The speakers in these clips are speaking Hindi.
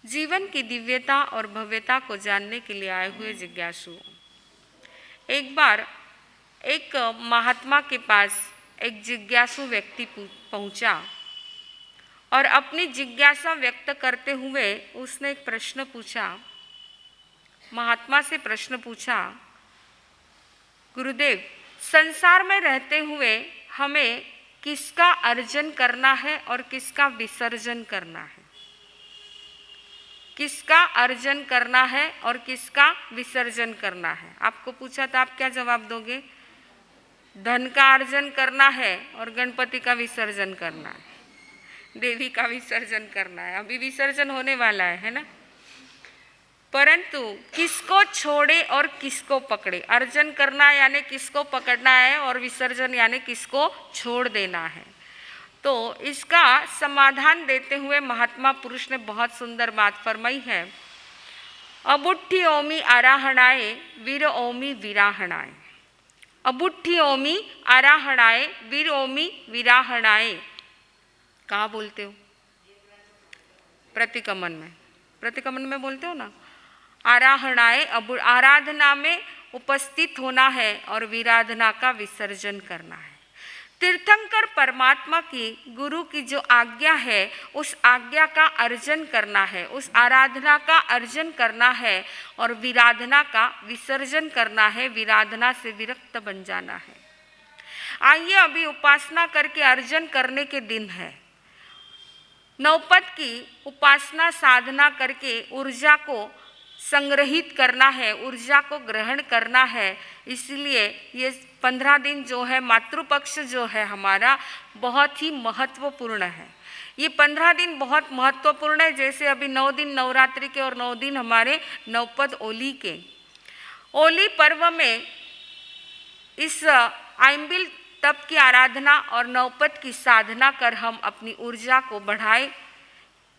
जीवन की दिव्यता और भव्यता को जानने के लिए आए हुए जिज्ञासुओं, एक बार एक महात्मा के पास एक जिज्ञासु व्यक्ति पहुंचा और अपनी जिज्ञासा व्यक्त करते हुए उसने एक प्रश्न पूछा। महात्मा से प्रश्न पूछा, गुरुदेव, संसार में रहते हुए हमें किसका अर्जन करना है और किसका विसर्जन करना है? किसका अर्जन करना है और किसका विसर्जन करना है? आपको पूछा तो आप क्या जवाब दोगे? धन का अर्जन करना है और गणपति का विसर्जन करना है, देवी का विसर्जन करना है। अभी विसर्जन होने वाला है ना? परंतु किसको छोड़े और किसको पकड़े? अर्जन करना यानी किसको पकड़ना है और विसर्जन यानी किसको छोड़ देना है। तो इसका समाधान देते हुए महात्मा पुरुष ने बहुत सुंदर बात फरमाई है। अबुट्ठी ओमी आराहणाए वीर ओमी विराहणाए। अबुट्ठी ओमी आराहणाए वीर ओमी विराहणाए। कहाँ बोलते हो? प्रतिकमन में। प्रतिकमन में बोलते हो ना। आराहणाए आराधना में उपस्थित होना है और विराधना का विसर्जन करना है। तीर्थंकर परमात्मा की गुरु की जो आज्ञा है उस आज्ञा का अर्जन करना है, उस आराधना का अर्जन करना है और विराधना का विसर्जन करना है, विराधना से विरक्त बन जाना है। आइए अभी उपासना करके अर्जन करने के दिन है। नवपद की उपासना साधना करके ऊर्जा को संग्रहित करना है, ऊर्जा को ग्रहण करना है। इसलिए ये 15 दिन जो है, मातृपक्ष जो है हमारा, बहुत ही महत्वपूर्ण है। ये 15 दिन बहुत महत्वपूर्ण है। जैसे अभी 9 दिन नवरात्रि के और 9 दिन हमारे नवपद ओली के। ओली पर्व में इस आइम्बिल तप की आराधना और नवपद की साधना कर हम अपनी ऊर्जा को बढ़ाएं,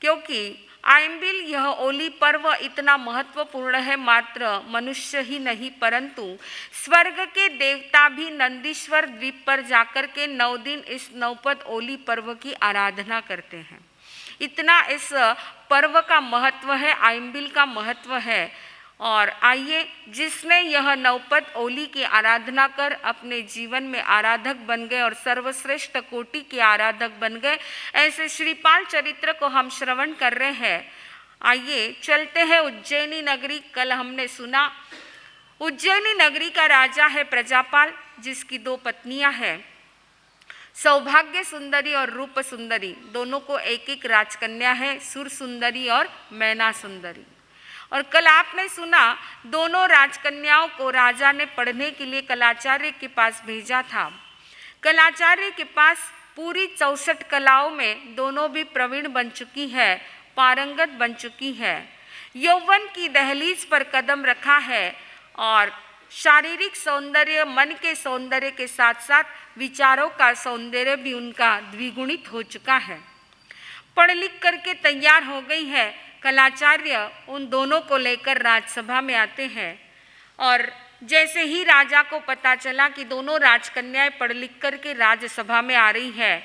क्योंकि आइम्बिल यह ओली पर्व इतना महत्वपूर्ण है। मात्र मनुष्य ही नहीं परंतु स्वर्ग के देवता भी नंदीश्वर द्वीप पर जाकर के 9 दिन इस नवपद ओली पर्व की आराधना करते हैं। इतना इस पर्व का महत्व है, आइम्बिल का महत्व है। और आइए, जिसने यह नवपद ओली की आराधना कर अपने जीवन में आराधक बन गए और सर्वश्रेष्ठ कोटि के आराधक बन गए, ऐसे श्रीपाल चरित्र को हम श्रवण कर रहे हैं। आइए चलते हैं उज्जैनी नगरी। कल हमने सुना उज्जैनी नगरी का राजा है प्रजापाल, जिसकी 2 पत्नियां हैं, सौभाग्य सुंदरी और रूप सुंदरी। दोनों को एक एक राजकन्या है, सुर सुंदरी और मैना सुंदरी। और कल आपने सुना दोनों राजकन्याओं को राजा ने पढ़ने के लिए कलाचार्य के पास भेजा था। कलाचार्य के पास पूरी 64 कलाओं में दोनों भी प्रवीण बन चुकी है, पारंगत बन चुकी है। यौवन की दहलीज पर कदम रखा है और शारीरिक सौंदर्य, मन के सौंदर्य के साथ साथ विचारों का सौंदर्य भी उनका द्विगुणित हो चुका है। पढ़ लिख करके तैयार हो गई है। कलाचार्य उन दोनों को लेकर राजसभा में आते हैं और जैसे ही राजा को पता चला कि दोनों राजकन्याएं पढ़ लिख करके राजसभा में आ रही है,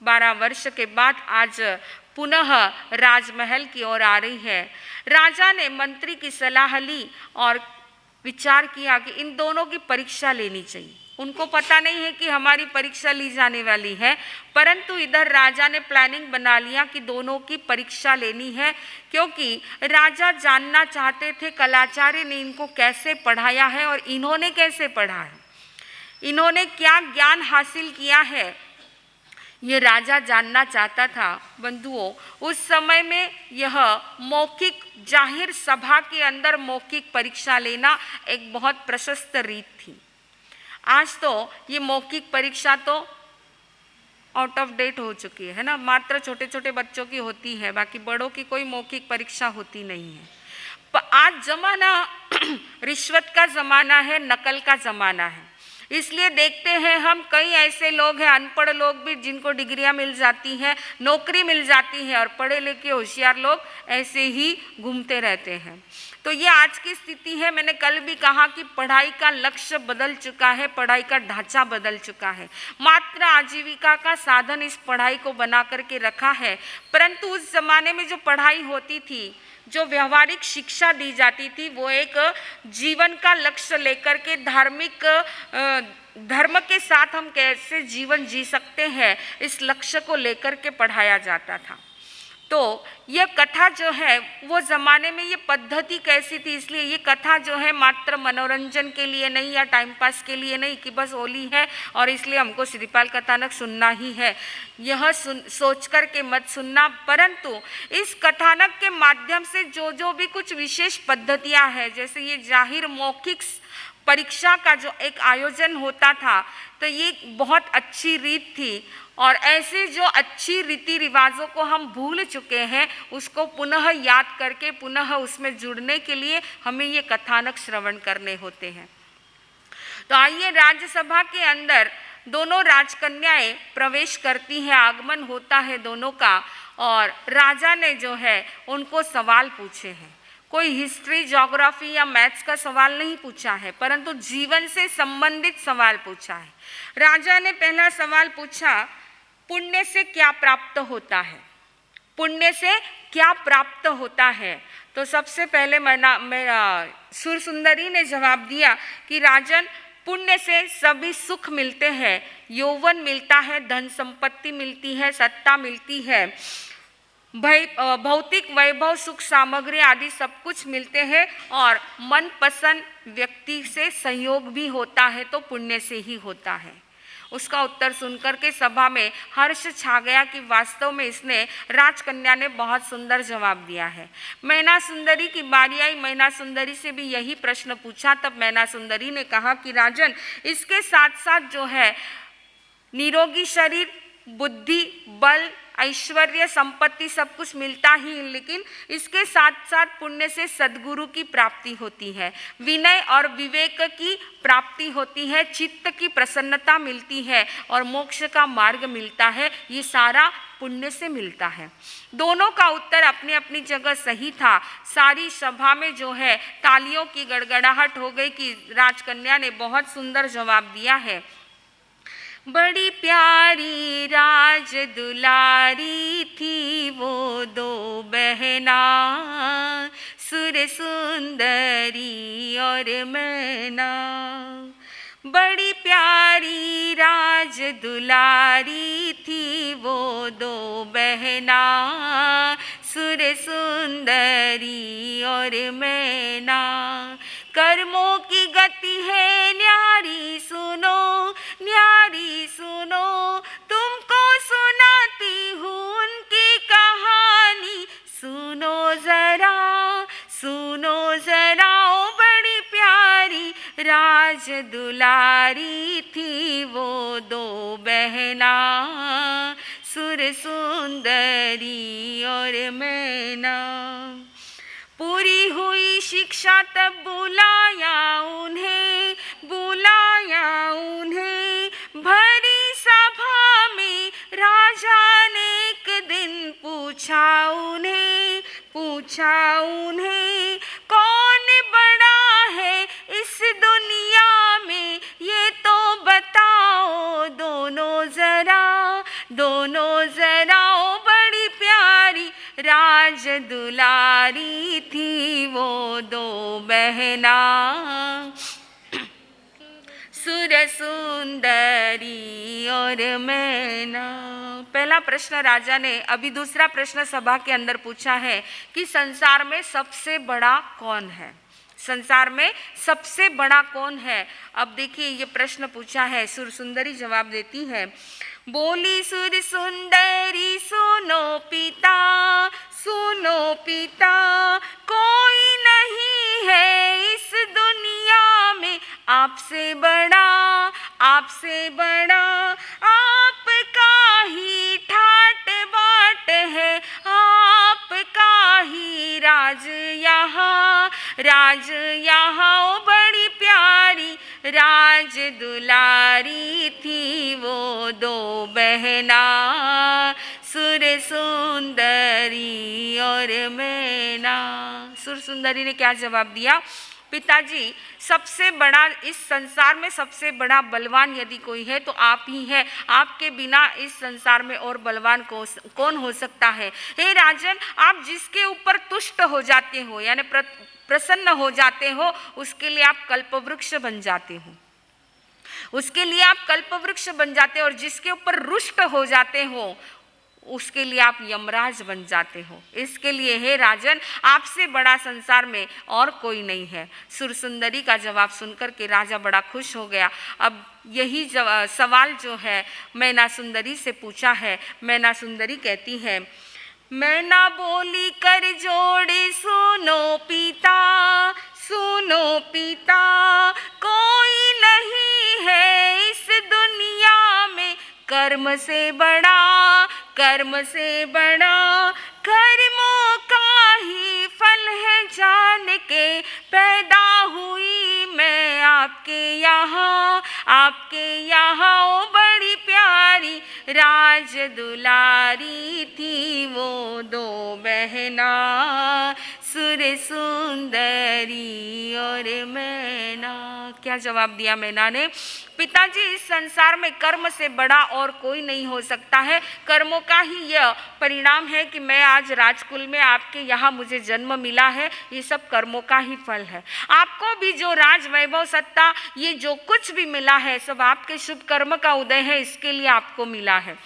12 वर्ष के बाद आज पुनः राजमहल की ओर आ रही है, राजा ने मंत्री की सलाह ली और विचार किया कि इन दोनों की परीक्षा लेनी चाहिए। उनको पता नहीं है कि हमारी परीक्षा ली जाने वाली है, परंतु इधर राजा ने प्लानिंग बना लिया कि दोनों की परीक्षा लेनी है, क्योंकि राजा जानना चाहते थे कलाचार्य ने इनको कैसे पढ़ाया है और इन्होंने कैसे पढ़ा है, इन्होंने क्या ज्ञान हासिल किया है, ये राजा जानना चाहता था। बंधुओं, उस समय में यह मौखिक जाहिर सभा के अंदर मौखिक परीक्षा लेना एक बहुत प्रशस्त रीत थी। आज तो ये मौखिक परीक्षा तो आउट ऑफ डेट हो चुकी है ना, मात्र छोटे छोटे बच्चों की होती है, बाकी बड़ों की कोई मौखिक परीक्षा होती नहीं है। पर आज जमाना रिश्वत का ज़माना है, नकल का ज़माना है। इसलिए देखते हैं हम कई ऐसे लोग हैं, अनपढ़ लोग भी, जिनको डिग्रियां मिल जाती हैं, नौकरी मिल जाती है, और पढ़े लिखे होशियार लोग ऐसे ही घूमते रहते हैं। तो ये आज की स्थिति है। मैंने कल भी कहा कि पढ़ाई का लक्ष्य बदल चुका है, पढ़ाई का ढांचा बदल चुका है। मात्र आजीविका का साधन इस पढ़ाई को बना करके रखा है, परंतु उस जमाने में जो पढ़ाई होती थी, जो व्यवहारिक शिक्षा दी जाती थी, वो एक जीवन का लक्ष्य लेकर के धार्मिक धर्म के साथ हम कैसे जीवन जी सकते हैं, इस लक्ष्य को लेकर के पढ़ाया जाता था। तो यह कथा जो है वो ज़माने में ये पद्धति कैसी थी, इसलिए ये कथा जो है मात्र मनोरंजन के लिए नहीं या टाइम पास के लिए नहीं कि बस होली है और इसलिए हमको श्रीपाल कथानक सुनना ही है, यह सोच कर के मत सुनना। परंतु इस कथानक के माध्यम से जो भी कुछ विशेष पद्धतियाँ हैं, जैसे ये जाहिर मौखिक परीक्षा का जो एक आयोजन होता था, तो ये बहुत अच्छी रीत थी। और ऐसे जो अच्छी रीति रिवाजों को हम भूल चुके हैं, उसको पुनः याद करके पुनः उसमें जुड़ने के लिए हमें ये कथानक श्रवण करने होते हैं। तो आइए, राज्यसभा के अंदर दोनों राजकन्याएं प्रवेश करती हैं, आगमन होता है दोनों का, और राजा ने जो है उनको सवाल पूछे हैं। कोई हिस्ट्री, ज्योग्राफी या मैथ्स का सवाल नहीं पूछा है, परंतु जीवन से संबंधित सवाल पूछा है। राजा ने पहला सवाल पूछा, पुण्य से क्या प्राप्त होता है? पुण्य से क्या प्राप्त होता है? तो सबसे पहले सुरसुंदरी ने जवाब दिया कि राजन, पुण्य से सभी सुख मिलते हैं, यौवन मिलता है, धन संपत्ति मिलती है, सत्ता मिलती है, भौतिक वैभव, सुख सामग्री आदि सब कुछ मिलते हैं, और मनपसंद व्यक्ति से संयोग भी होता है तो पुण्य से ही होता है। उसका उत्तर सुनकर के सभा में हर्ष छा गया कि वास्तव में इसने, राजकन्या ने बहुत सुंदर जवाब दिया है। मैना सुंदरी की बारी आई। मैना सुंदरी से भी यही प्रश्न पूछा। तब मैना सुंदरी ने कहा कि राजन, इसके साथ साथ जो है निरोगी शरीर, बुद्धि, बल, ऐश्वर्य, संपत्ति सब कुछ मिलता ही, लेकिन इसके साथ साथ पुण्य से सद्गुरु की प्राप्ति होती है, विनय और विवेक की प्राप्ति होती है, चित्त की प्रसन्नता मिलती है और मोक्ष का मार्ग मिलता है। ये सारा पुण्य से मिलता है। दोनों का उत्तर अपनी अपनी जगह सही था। सारी सभा में जो है तालियों की गड़गड़ाहट हो गई कि राजकन्या ने बहुत सुंदर जवाब दिया है। बड़ी प्यारी राज दुलारी थी वो दो बहना, सुर सुंदरी और मैना। बड़ी प्यारी राज दुलारी थी वो दो बहना, सुर सुंदरी और मैना। कर्मों की गति है न्यारी सुनो, न्यारी सुनो, तुमको सुनाती हूँ उनकी कहानी, सुनो जरा, सुनो जरा। ओ बड़ी प्यारी राज दुलारी थी वो दो बहना, सुर सुंदरी और मैना। पूरी हुई शिक्षा तब बुलाया उन्हें, बुलाया उन्हें, भरी सभा में राजा ने एक दिन पूछा उन्हें, पूछा उन्हें, कौन बड़ा है इस दुनिया में, ये तो बताओ दोनों जरा, दोनों जरा। ओ बड़ी प्यारी राज दुलारी थी वो दो बहना, सुर सुंदरी और मैना। पहला प्रश्न राजा ने, अभी दूसरा प्रश्न सभा के अंदर पूछा है कि संसार में सबसे बड़ा कौन है? संसार में सबसे बड़ा कौन है? अब देखिए ये प्रश्न पूछा है, सुर सुंदरी जवाब देती है। बोली सुर सुंदरी, सुनो पिता, सुनो पिता, कोई नहीं है इस दुनिया में आपसे बड़ा, आपसे बड़ा। आपका ही ठाट बाट है, आपका ही राज यहाँ, राज यहाँ। ओ बड़ी प्यारी राज राज दुलारी थी वो दो बहना, सुर सुंदरी और मैना। सुर सुंदरी ने क्या जवाब दिया? पिताजी, सबसे बड़ा इस संसार में सबसे बड़ा बलवान यदि कोई है तो आप ही हैं। आपके बिना इस संसार में और बलवान कौन हो सकता है? हे राजन, आप जिसके ऊपर तुष्ट हो जाते हो यानी प्रसन्न हो जाते हो, उसके लिए आप कल्पवृक्ष बन जाते हो, उसके लिए आप कल्पवृक्ष बन जाते हो, और जिसके ऊपर रुष्ट हो जाते हो उसके लिए आप यमराज बन जाते हो। इसके लिए हे राजन, आपसे बड़ा संसार में और कोई नहीं है। सुरसुंदरी का जवाब सुनकर के राजा बड़ा खुश हो गया। अब यही सवाल जो है मैना सुंदरी से पूछा है। मैना सुंदरी कहती है, मैना बोली कर जोड़े सुनो पिता, सुनो पिता, कोई नहीं है इस दुनिया में कर्म से बड़ा, कर्म से बड़ा, कर्मों का ही फल है जान के पैदा हुई मैं आपके यहाँ, आपके यहाँ ओ बड़ी प्यारी राज दुलारी थी वो दो बहना, सुर सुंदरी और मैना। क्या जवाब दिया मैना ने? पिताजी, इस संसार में कर्म से बड़ा और कोई नहीं हो सकता है। कर्मों का ही यह परिणाम है कि मैं आज राजकुल में आपके यहाँ मुझे जन्म मिला है। ये सब कर्मों का ही फल है। आपको भी जो राज वैभव सत्ता ये जो कुछ भी मिला है सब आपके शुभ कर्म का उदय है, इसके लिए आपको मिला है।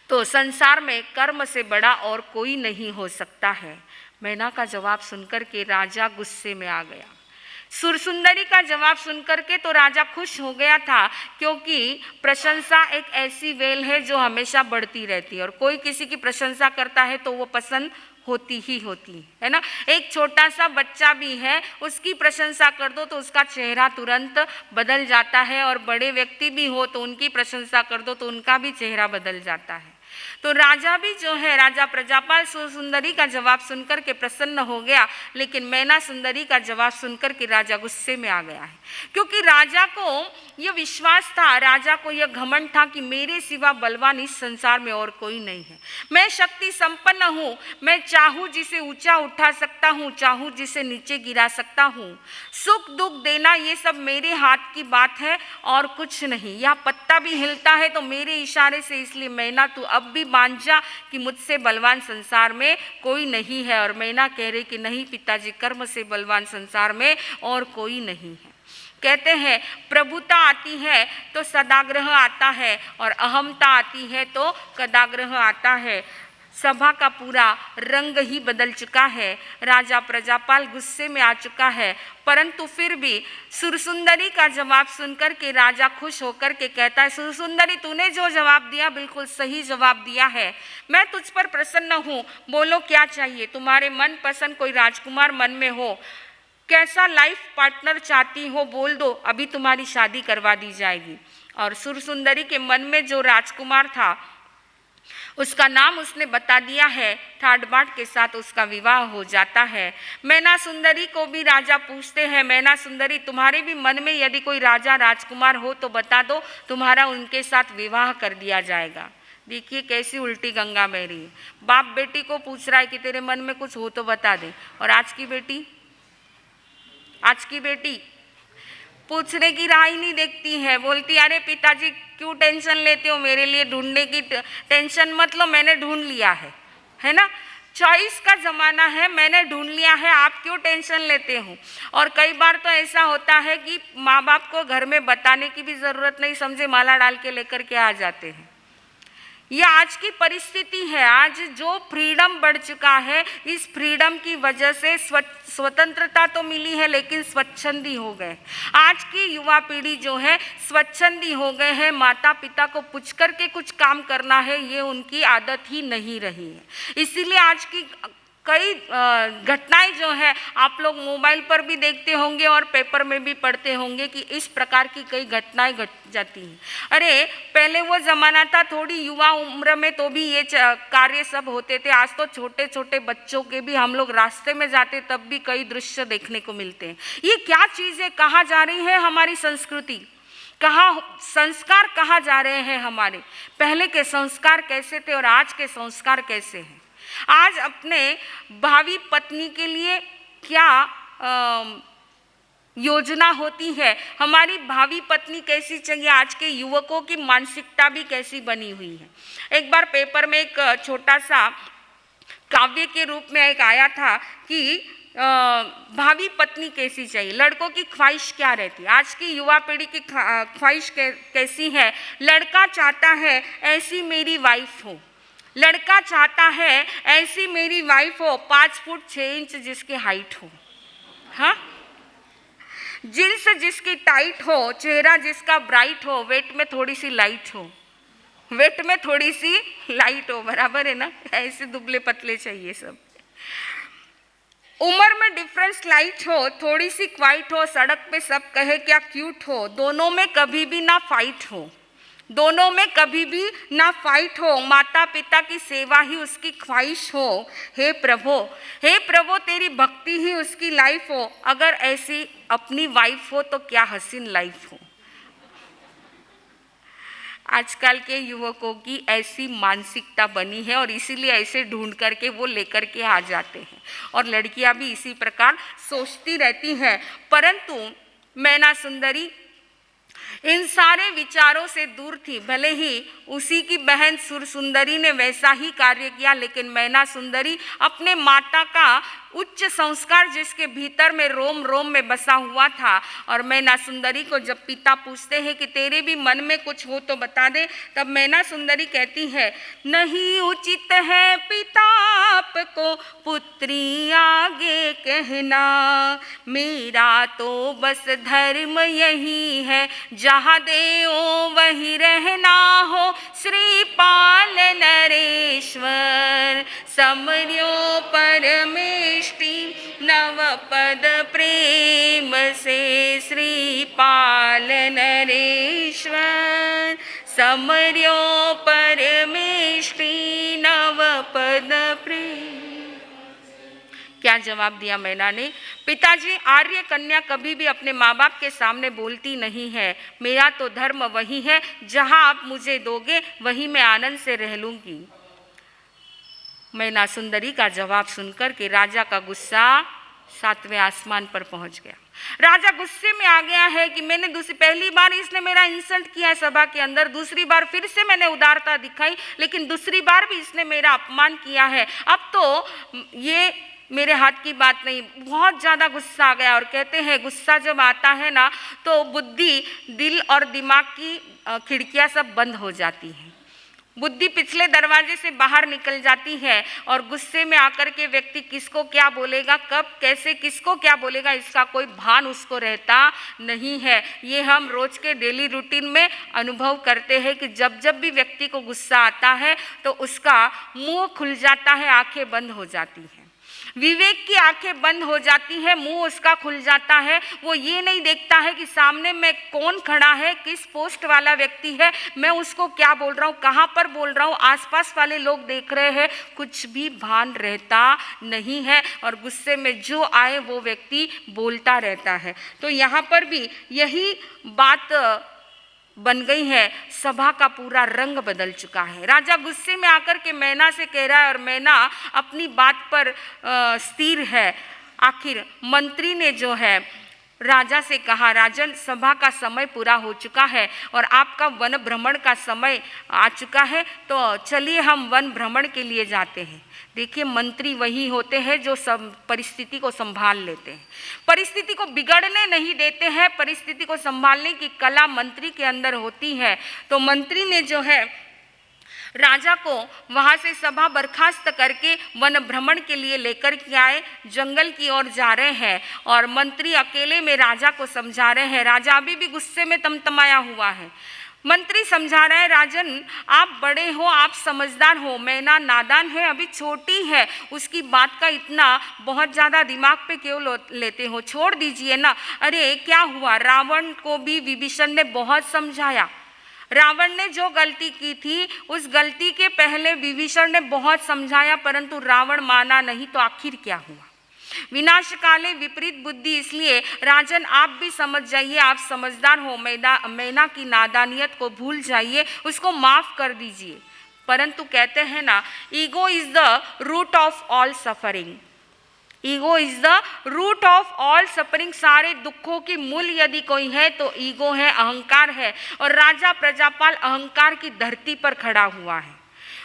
तो संसार में कर्म से बड़ा और कोई नहीं हो सकता है। मैना का जवाब सुनकर के राजा गुस्से में आ गया। सुरसुंदरी का जवाब सुनकर के तो राजा खुश हो गया था, क्योंकि प्रशंसा एक ऐसी वेल है जो हमेशा बढ़ती रहती है, और कोई किसी की प्रशंसा करता है तो वो पसंद होती ही होती है ना। एक छोटा सा बच्चा भी है, उसकी प्रशंसा कर दो तो उसका चेहरा तुरंत बदल जाता है, और बड़े व्यक्ति भी हो तो उनकी प्रशंसा कर दो तो उनका भी चेहरा बदल जाता है। तो राजा भी जो है, राजा प्रजापाल सुंदरी का जवाब सुनकर के प्रसन्न हो गया, लेकिन मैना सुंदरी का जवाब सुनकर के राजा गुस्से में आ गया है, क्योंकि राजा को यह विश्वास था, राजा को यह घमंड था कि मेरे सिवा बलवान इस संसार में और कोई नहीं है। मैं शक्ति संपन्न हूँ, मैं चाहूँ जिसे ऊंचा उठा सकता हूँ, चाहूँ जिसे नीचे गिरा सकता हूँ। सुख दुख देना ये सब मेरे हाथ की बात है और कुछ नहीं। यह पत्ता भी हिलता है तो मेरे इशारे से, इसलिए मैना तू अब भी मान जा कि मुझसे बलवान संसार में कोई नहीं है। और मैना कह रही कि नहीं पिताजी, कर्म से बलवान संसार में और कोई नहीं है। कहते हैं प्रभुता आती है तो सदाग्रह आता है, और अहमता आती है तो कदाग्रह आता है। सभा का पूरा रंग ही बदल चुका है। राजा प्रजापाल गुस्से में आ चुका है, परंतु फिर भी सुरसुंदरी का जवाब सुनकर के राजा खुश होकर के कहता है, सुरसुंदरी तूने जो जवाब दिया बिल्कुल सही जवाब दिया है। मैं तुझ पर प्रसन्न हूँ। बोलो क्या चाहिए? तुम्हारे मन पसंद कोई राजकुमार मन में हो, कैसा लाइफ पार्टनर चाहती हो बोल दो, अभी तुम्हारी शादी करवा दी जाएगी। और सुरसुंदरी के मन में जो राजकुमार था उसका नाम उसने बता दिया है। ठाट बाट के साथ उसका विवाह हो जाता है। मैना सुंदरी को भी राजा पूछते हैं, मैना सुंदरी तुम्हारे भी मन में यदि कोई राजा राजकुमार हो तो बता दो, तुम्हारा उनके साथ विवाह कर दिया जाएगा। देखिए कैसी उल्टी गंगा बह रही है। बाप बेटी को पूछ रहा है कि तेरे मन में कुछ हो तो बता दे, और आज की बेटी पूछने की राह ही नहीं देखती है। बोलती अरे पिताजी क्यों टेंशन लेते हो, मेरे लिए ढूंढने की टेंशन मत लो, मैंने ढूंढ लिया है ना। चॉइस का ज़माना है, मैंने ढूंढ लिया है, आप क्यों टेंशन लेते हो। और कई बार तो ऐसा होता है कि माँ बाप को घर में बताने की भी ज़रूरत नहीं, समझे माला डाल के लेकर के आ जाते हैं। ये आज की परिस्थिति है। आज जो फ्रीडम बढ़ चुका है, इस फ्रीडम की वजह से स्वतंत्रता तो मिली है लेकिन स्वच्छंदी हो गए। आज की युवा पीढ़ी जो है स्वच्छंदी हो गए हैं। माता पिता को पूछ कर के कुछ काम करना है ये उनकी आदत ही नहीं रही है। इसीलिए आज की कई घटनाएं जो है आप लोग मोबाइल पर भी देखते होंगे और पेपर में भी पढ़ते होंगे कि इस प्रकार की कई घटनाएं घट जाती हैं। अरे पहले वो ज़माना था, थोड़ी युवा उम्र में तो भी ये कार्य सब होते थे। आज तो छोटे छोटे बच्चों के भी हम लोग रास्ते में जाते तब भी कई दृश्य देखने को मिलते हैं। ये क्या चीज़ है, कहाँ जा रही है हमारी संस्कृति। कहाँ संस्कार कहाँ जा रहे हैं हमारे, पहले के संस्कार कैसे थे और आज के संस्कार कैसे हैं। आज अपने भावी पत्नी के लिए क्या योजना होती है, हमारी भावी पत्नी कैसी चाहिए, आज के युवकों की मानसिकता भी कैसी बनी हुई है। एक बार पेपर में एक छोटा सा काव्य के रूप में एक आया था कि भावी पत्नी कैसी चाहिए, लड़कों की ख्वाहिश क्या रहती है। आज की युवा पीढ़ी की ख्वाहिश कैसी है, लड़का चाहता है ऐसी मेरी वाइफ हो, लड़का चाहता है ऐसी मेरी वाइफ हो 5 फुट 6 इंच जिसकी हाइट हो, हाँ, जींस जिसकी टाइट हो, चेहरा जिसका ब्राइट हो, वेट में थोड़ी सी लाइट हो, वेट में थोड़ी सी लाइट हो, बराबर है ना, ऐसे दुबले पतले चाहिए सब। उम्र में डिफरेंस लाइट हो, थोड़ी सी क्वाइट हो, सड़क पे सब कहे क्या क्यूट हो, दोनों में कभी भी ना फाइट हो, दोनों में कभी भी ना फाइट हो, माता पिता की सेवा ही उसकी ख्वाहिश हो। हे प्रभु तेरी भक्ति ही उसकी लाइफ हो, अगर ऐसी अपनी वाइफ हो तो क्या हसीन लाइफ हो। आजकल के युवकों की ऐसी मानसिकता बनी है और इसीलिए ऐसे ढूंढ करके वो लेकर के आ जाते हैं और लड़कियां भी इसी प्रकार सोचती रहती हैं। परंतु मैना सुंदरी इन सारे विचारों से दूर थी। भले ही उसी की बहन सुर सुंदरी ने वैसा ही कार्य किया, लेकिन मैना सुंदरी अपने माता का उच्च संस्कार जिसके भीतर में रोम रोम में बसा हुआ था, और मैना सुंदरी को जब पिता पूछते हैं कि तेरे भी मन में कुछ हो तो बता दे, तब मैना सुंदरी कहती है, नहीं उचित है पिता आपको पुत्री आगे कहना, मेरा तो बस धर्म यही है, जहाँ देओ वही रहना हो, श्रीपाल नरेश्वर समर्यो परमेष्टि नवपद प्रेम से, श्रीपाल नरेश्वर समर्यो परमेष्टि नवपद प्रेम। क्या जवाब दिया मैना ने, पिताजी आर्य कन्या कभी भी अपने माँ बाप के सामने बोलती नहीं है, मेरा तो धर्म वही है, जहाँ आप मुझे दोगे वही मैं आनंद से रह लूँगी। मैना सुंदरी का जवाब सुनकर के राजा का गुस्सा 7वें आसमान पर पहुंच गया। राजा गुस्से में आ गया है कि मैंने पहली बार इसने मेरा इंसल्ट किया है सभा के अंदर, दूसरी बार फिर से मैंने उदारता दिखाई, लेकिन दूसरी बार भी इसने मेरा अपमान किया है, अब तो ये मेरे हाथ की बात नहीं। बहुत ज़्यादा गुस्सा आ गया और कहते हैं गुस्सा जब आता है ना तो बुद्धि, दिल और दिमाग की खिड़कियां सब बंद हो जाती हैं, बुद्धि पिछले दरवाजे से बाहर निकल जाती है और गुस्से में आकर के व्यक्ति किसको क्या बोलेगा, कब कैसे किसको क्या बोलेगा, इसका कोई भान उसको रहता नहीं है। ये हम रोज के डेली रूटीन में अनुभव करते हैं कि जब जब भी व्यक्ति को गुस्सा आता है तो उसका मुंह खुल जाता है, आंखें बंद हो जाती हैं, विवेक की आंखें बंद हो जाती है, मुंह उसका खुल जाता है। वो ये नहीं देखता है कि सामने में कौन खड़ा है, किस पोस्ट वाला व्यक्ति है, मैं उसको क्या बोल रहा हूँ, कहाँ पर बोल रहा हूँ, आसपास वाले लोग देख रहे हैं, कुछ भी भान रहता नहीं है और गुस्से में जो आए वो व्यक्ति बोलता रहता है। तो यहाँ पर भी यही बात बन गई है, सभा का पूरा रंग बदल चुका है। राजा गुस्से में आकर के मैना से कह रहा है और मैना अपनी बात पर स्थिर है। आखिर मंत्री ने जो है राजा से कहा, राजन सभा का समय पूरा हो चुका है और आपका वन भ्रमण का समय आ चुका है, तो चलिए हम वन भ्रमण के लिए जाते हैं। देखिए मंत्री वही होते हैं जो सब परिस्थिति को संभाल लेते हैं, परिस्थिति को बिगड़ने नहीं देते हैं, परिस्थिति को संभालने की कला मंत्री के अंदर होती है। तो मंत्री ने जो है राजा को वहाँ से सभा बर्खास्त करके वन भ्रमण के लिए लेकर के आए, जंगल की ओर जा रहे हैं और मंत्री अकेले में राजा को समझा रहे हैं। राजा अभी भी गुस्से में तमतमाया हुआ है। मंत्री समझा रहा है, राजन आप बड़े हो, आप समझदार हो, मैना नादान है, अभी छोटी है, उसकी बात का इतना बहुत ज़्यादा दिमाग पे क्यों लेते हो, छोड़ दीजिए ना। अरे क्या हुआ, रावण को भी विभीषण ने बहुत समझाया, रावण ने जो गलती की थी उस गलती के पहले विभीषण ने बहुत समझाया, परंतु रावण माना नहीं, तो आखिर क्या हुआ। विनाश काले विपरीत बुद्धि, इसलिए राजन आप भी समझ जाइए, आप समझदार हो, मैना की नादानियत को भूल जाइए, उसको माफ कर दीजिए। परंतु कहते हैं ना, ego is the root of all suffering, ego is the root of all suffering. सारे दुखों की मूल यदि कोई है तो ईगो है, अहंकार है। और राजा प्रजापाल अहंकार की धरती पर खड़ा हुआ है,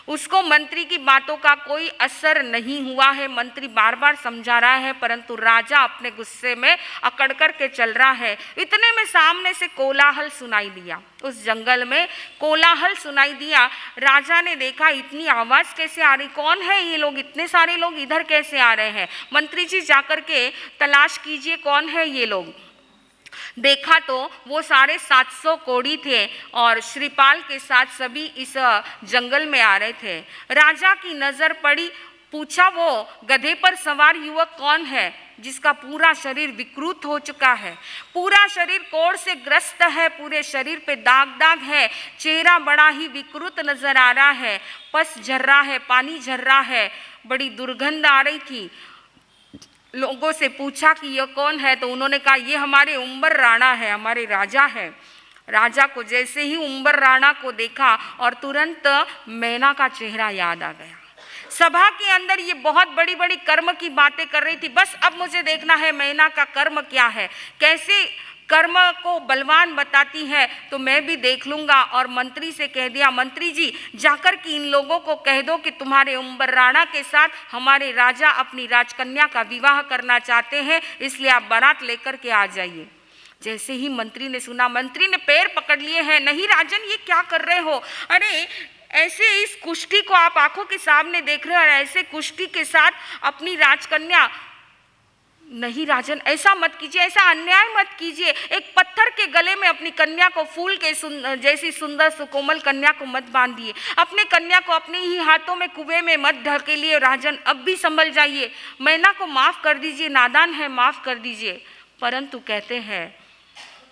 उसको मंत्री की बातों का कोई असर नहीं हुआ है। मंत्री बार बार समझा रहा है, परंतु राजा अपने गुस्से में अकड़ कर के चल रहा है। इतने में सामने से कोलाहल सुनाई दिया, उस जंगल में कोलाहल सुनाई दिया। राजा ने देखा इतनी आवाज़ कैसे आ रही, कौन है ये लोग, इतने सारे लोग इधर कैसे आ रहे हैं। मंत्री जी जाकर के तलाश कीजिए कौन है ये लोग। देखा तो वो सारे 700 कोढ़ी थे और श्रीपाल के साथ सभी इस जंगल में आ रहे थे। राजा की नज़र पड़ी, पूछा वो गधे पर सवार युवक कौन है जिसका पूरा शरीर विकृत हो चुका है, पूरा शरीर कोढ़ से ग्रस्त है, पूरे शरीर पे दाग दाग है, चेहरा बड़ा ही विकृत नजर आ रहा है, पस झर रहा है, पानी झर रहा है, बड़ी दुर्गंध आ रही थी। लोगों से पूछा कि यह कौन है, तो उन्होंने कहा ये हमारे उम्बर राणा है, हमारे राजा है। राजा को जैसे ही उम्बर राणा को देखा और तुरंत मैना का चेहरा याद आ गया। सभा के अंदर ये बहुत बड़ी बड़ी कर्म की बातें कर रही थी, बस अब मुझे देखना है मैना का कर्म क्या है, कैसे कर्म को बलवान बताती है तो मैं भी देख लूँगा। और मंत्री से कह दिया, मंत्री जी जाकर कि इन लोगों को कह दो कि तुम्हारे उम्बर राणा के साथ हमारे राजा अपनी राजकन्या का विवाह करना चाहते हैं, इसलिए आप बारात लेकर के आ जाइए। जैसे ही मंत्री ने सुना, मंत्री ने पैर पकड़ लिए हैं, नहीं राजन ये क्या कर रहे हो, अरे ऐसे इस कुश्ती को आप आंखों के सामने देख रहे हो और ऐसे कुश्ती के साथ अपनी राजकन्या, नहीं राजन ऐसा मत कीजिए, ऐसा अन्याय मत कीजिए। एक पत्थर के गले में अपनी कन्या को फूल के जैसी सुंदर सुकोमल कन्या को मत बांधिए, अपने कन्या को अपने ही हाथों में कुएं में मत ढकेलिए। राजन अब भी संभल जाइए, मैना को माफ कर दीजिए, नादान है, माफ कर दीजिए। परंतु कहते हैं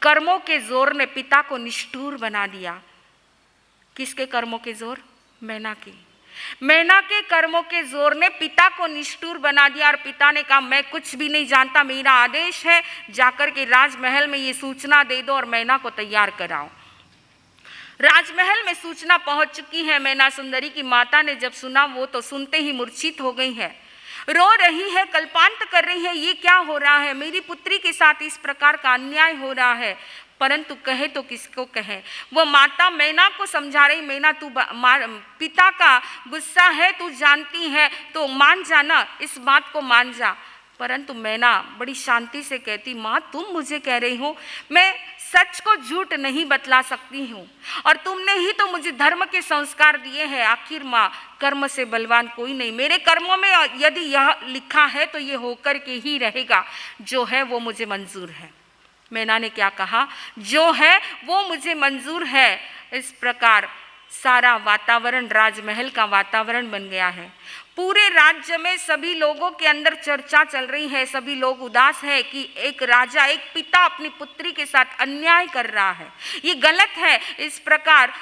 कर्मों के जोर ने पिता को निष्ठुर बना दिया। किसके कर्मों के जोर? मैना के। मैना के कर्मों के जोर ने पिता को निष्ठुर बना दिया और पिता ने कहा मैं कुछ भी नहीं जानता, मेरा आदेश है जाकर के राजमहल में ये सूचना दे दो और मैना को तैयार कराओ। राजमहल में सूचना पहुंच चुकी है। मैना सुंदरी की माता ने जब सुना, वो तो सुनते ही मूर्छित हो गई है, रो रही है, कल्पांत कर रही है, ये क्या हो रहा है, मेरी पुत्री के साथ इस प्रकार का अन्याय हो रहा है। परंतु कहे तो किसको कहे, वो माता मैना को समझा रही, मैना तू पिता का गुस्सा है, तू जानती है तो मान जाना, इस बात को मान जा। परंतु मैना बड़ी शांति से कहती, माँ तुम मुझे कह रही हो, मैं सच को झूठ नहीं बतला सकती हूँ और तुमने ही तो मुझे धर्म के संस्कार दिए हैं। आखिर माँ कर्म से बलवान कोई नहीं, मेरे कर्मों में यदि यह लिखा है तो ये होकर के ही रहेगा, जो है वो मुझे मंजूर है। मैना ने क्या कहा, जो है वो मुझे मंजूर है। इस प्रकार सारा वातावरण राजमहल का वातावरण बन गया है। पूरे राज्य में सभी लोगों के अंदर चर्चा चल रही है, सभी लोग उदास है कि एक राजा, एक पिता अपनी पुत्री के साथ अन्याय कर रहा है, ये गलत है। इस प्रकार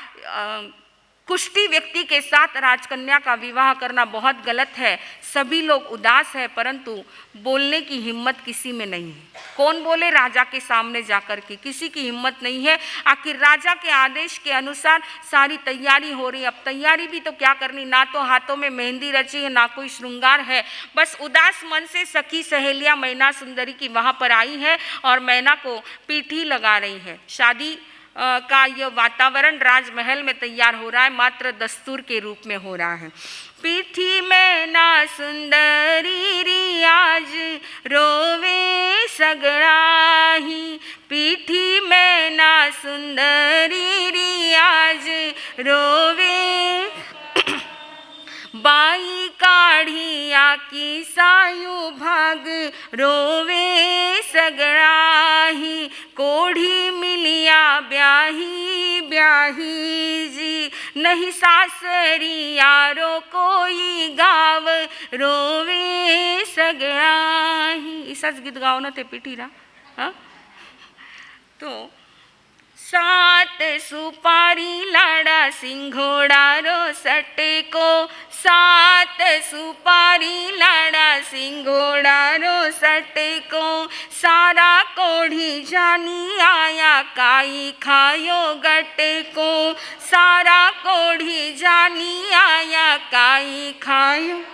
कुष्ठी व्यक्ति के साथ राजकन्या का विवाह करना बहुत गलत है। सभी लोग उदास है, परंतु बोलने की हिम्मत किसी में नहीं है। कौन बोले राजा के सामने जाकर के, किसी की हिम्मत नहीं है। आखिर राजा के आदेश के अनुसार सारी तैयारी हो रही है। अब तैयारी भी तो क्या करनी, ना तो हाथों में मेहंदी रची है, ना कोई श्रृंगार है, बस उदास मन से सखी सहेलियां मैना सुंदरी की वहाँ पर आई है और मैना को पीठी लगा रही है। शादी का यह वातावरण राजमहल में तैयार हो रहा है, मात्र दस्तूर के रूप में हो रहा है। पीठी मैना सुंदरी री आज रोवे सगड़ाही, पीठी मैना सुंदरी री आज रोवे, बाई काढ़िया की सायु भाग रोवे सगड़ाही, कोढ़ी मिलिया ब्याही ब्याही जी, नहीं सासरी यारो कोई गाव रोवे सगड़ाही। इसच गीत गाओ ना ते पिठीरा। हाँ तो सात सुपारी लाड़ा सिंघोड़ा रो सटे को, सात सुपारी लाड़ा सिंघोड़ा रो सटे को, सारा कोढ़ी जानी आया काई खायो गटे को, सारा कोढ़ी जानी आया काई खायो।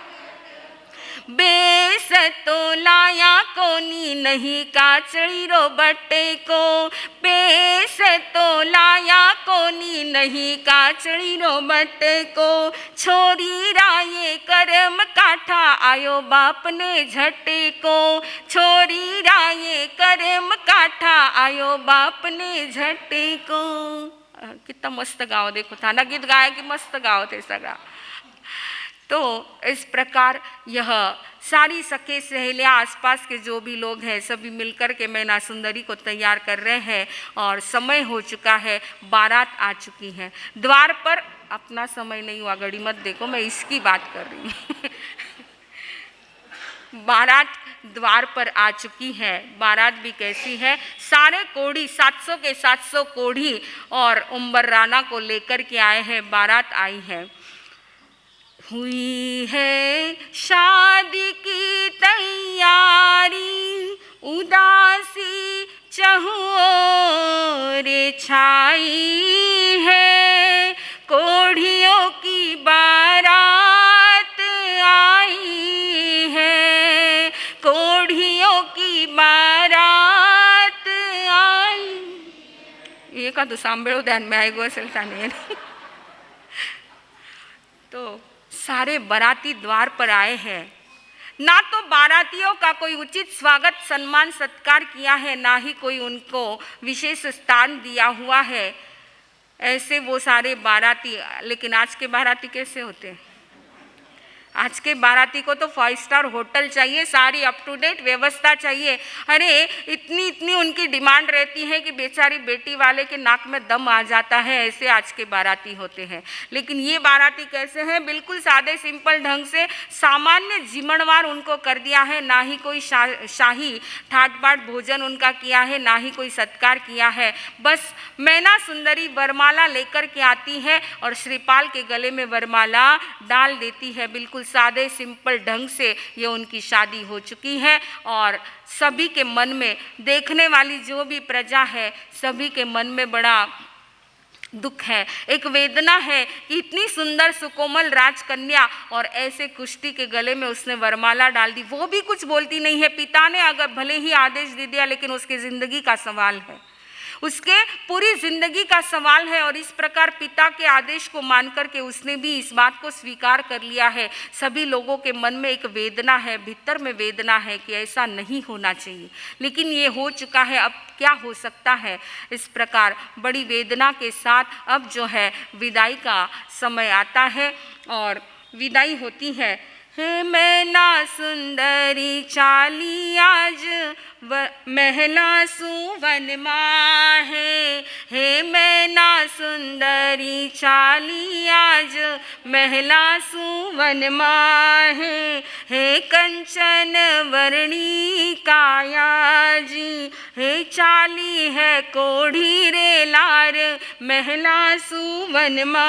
बेस तो लाया कोनी नहीं काचड़ी रो बट्टे को, बेस तो लाया कोनी नहीं काचड़ी रो बट्टे को, छोरी राये करम काठा आयो बाप ने झटे को, छोरी राये करम काठा आयो बाप ने झटे को। कितना मस्त गाओ, देखो थाना गीत गाया कि मस्त गाओ थे सगड़ा। तो इस प्रकार यह सारी सखे सहेलियाँ आसपास के जो भी लोग हैं सभी मिलकर के मैना सुंदरी को तैयार कर रहे हैं और समय हो चुका है, बारात आ चुकी है द्वार पर। अपना समय नहीं हुआ, घड़ी मत देखो, मैं इसकी बात कर रही हूँ। बारात द्वार पर आ चुकी है। बारात भी कैसी है, सारे कोढ़ी 700 के 700 कोढ़ी और उम्बर राना को लेकर के आए हैं, बारात आई है। हुई है शादी की तैयारी, उदासी चहुओर छाई है, कोढ़ियों की बारात आई है, कोढ़ियों की बारात आई। ये का तो सांभळो ध्यान में आएगो असेल ताने। तो सारे बाराती द्वार पर आए हैं। ना तो बारातियों का कोई उचित स्वागत सम्मान सत्कार किया है, ना ही कोई उनको विशेष स्थान दिया हुआ है। ऐसे वो सारे बाराती, लेकिन आज के बाराती कैसे होते हैं? आज के बाराती को तो 5 स्टार होटल चाहिए, सारी अप टू डेट व्यवस्था चाहिए। अरे इतनी उनकी डिमांड रहती है कि बेचारी बेटी वाले के नाक में दम आ जाता है, ऐसे आज के बाराती होते हैं। लेकिन ये बाराती कैसे हैं? बिल्कुल सादे सिंपल ढंग से सामान्य जिमणवार उनको कर दिया है, ना ही कोई शाही ठाट बाट भोजन उनका किया है, ना ही कोई सत्कार किया है। बस मैना सुंदरी वरमाला लेकर के आती है और श्रीपाल के गले में वरमाला डाल देती है। बिल्कुल सादे सिंपल ढंग से ये उनकी शादी हो चुकी है और सभी के मन में, देखने वाली जो भी प्रजा है सभी के मन में बड़ा दुख है, एक वेदना है कि इतनी सुंदर सुकोमल राजकन्या और ऐसे कुश्ती के गले में उसने वरमाला डाल दी। वो भी कुछ बोलती नहीं है। पिता ने अगर भले ही आदेश दे दिया, लेकिन उसकी जिंदगी का सवाल है, उसके पूरी जिंदगी का सवाल है और इस प्रकार पिता के आदेश को मान करके उसने भी इस बात को स्वीकार कर लिया है। सभी लोगों के मन में एक वेदना है, भीतर में वेदना है कि ऐसा नहीं होना चाहिए, लेकिन ये हो चुका है, अब क्या हो सकता है। इस प्रकार बड़ी वेदना के साथ अब जो है विदाई का समय आता है और विदाई होती है। हे मैना सुंदरी चाली आज महला सुवन माहे, हे मैना सुंदरी चाली आज महला सुवन माहे, हे कंचन वर्णी काया जी, हे चाली है कोढ़ी रे लार महला सुवन मा।